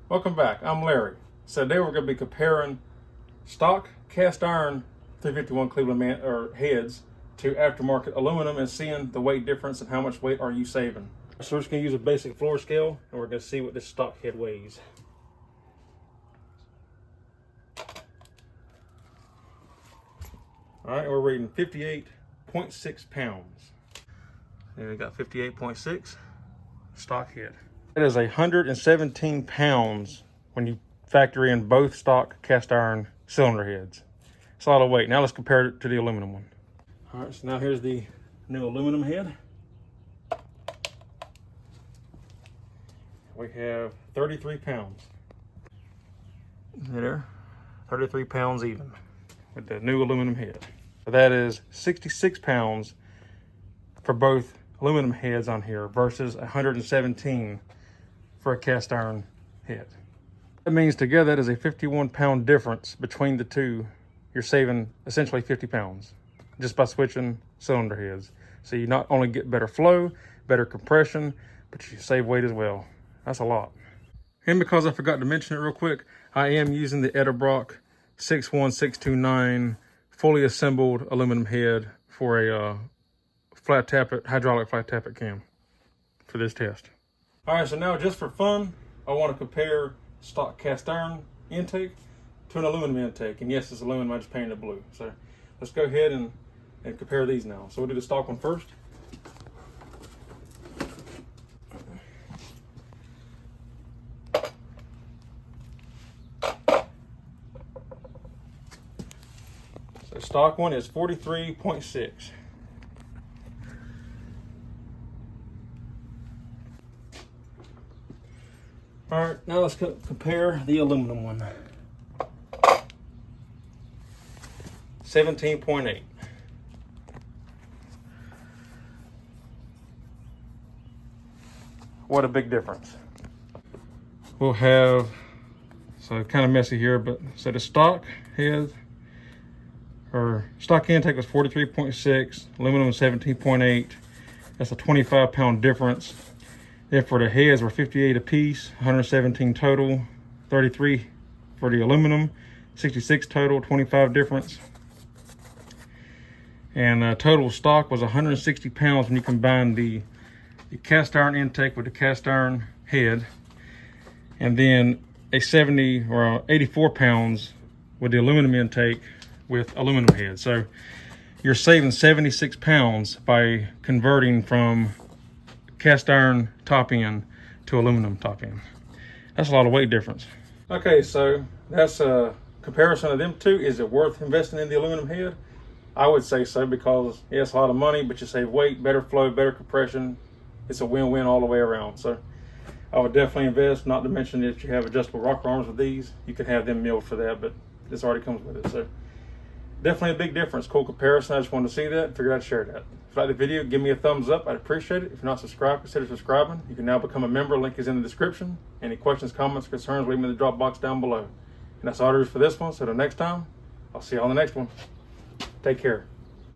Welcome back. I'm Larry. So today we're going to be comparing stock cast iron 351 Cleveland heads to aftermarket aluminum and seeing the weight difference and how much weight are you saving. So we're just going to use a basic floor scale and we're going to see what this stock head weighs. All right, we're reading 58.6 pounds. There we got 58.6 stock head. That is 117 pounds when you factor in both stock cast iron cylinder heads. It's a lot of weight. Now let's compare it to the aluminum one. All right, so now here's the new aluminum head. We have 33 pounds. There, 33 pounds even with the new aluminum head. So that is 66 pounds for both aluminum heads on here versus 117 for a cast iron head. That means together that is a 51 pound difference between the two. You're saving essentially 50 pounds just by switching cylinder heads. So you not only get better flow, better compression, but you save weight as well. That's a lot. And because I forgot to mention it real quick, I am using the Edelbrock 61629 fully assembled aluminum head for a hydraulic flat tappet cam for this test. All right, so now just for fun, I want to compare stock cast iron intake to an aluminum intake. And yes, it's aluminum, I just painted it blue. So let's go ahead and compare these now. So we'll do the stock one first. So stock one is 43.6. All right, now let's compare the aluminum one. 17.8. What a big difference. We'll have, so kind of messy here, but so the stock head, or stock intake was 43.6, aluminum was 17.8. That's a 25 pound difference. Then for the heads were 58 a piece, 117 total, 33 for the aluminum, 66 total, 25 difference. And total stock was 160 pounds when you combine the cast iron intake with the cast iron head. And then a 70 or 84 pounds with the aluminum intake with aluminum head. So you're saving 76 pounds by converting from cast iron top end to aluminum top end. That's a lot of weight difference. Okay, so that's a comparison of them two. Is it worth investing in the aluminum head? I would say so, because yeah, it's a lot of money, but you save weight, better flow, better compression. It's a win-win all the way around. So I would definitely invest, not to mention that you have adjustable rocker arms with these. You can have them milled for that, but this already comes with it. So definitely a big difference. Cool comparison. I just wanted to see that. Figured I'd share that. If you like the video, give me a thumbs up. I'd appreciate it. If you're not subscribed, consider subscribing. You can now become a member. Link is in the description. Any questions, comments, concerns, leave them in the drop box down below. And that's all there is for this one. So until next time, I'll see you on the next one. Take care.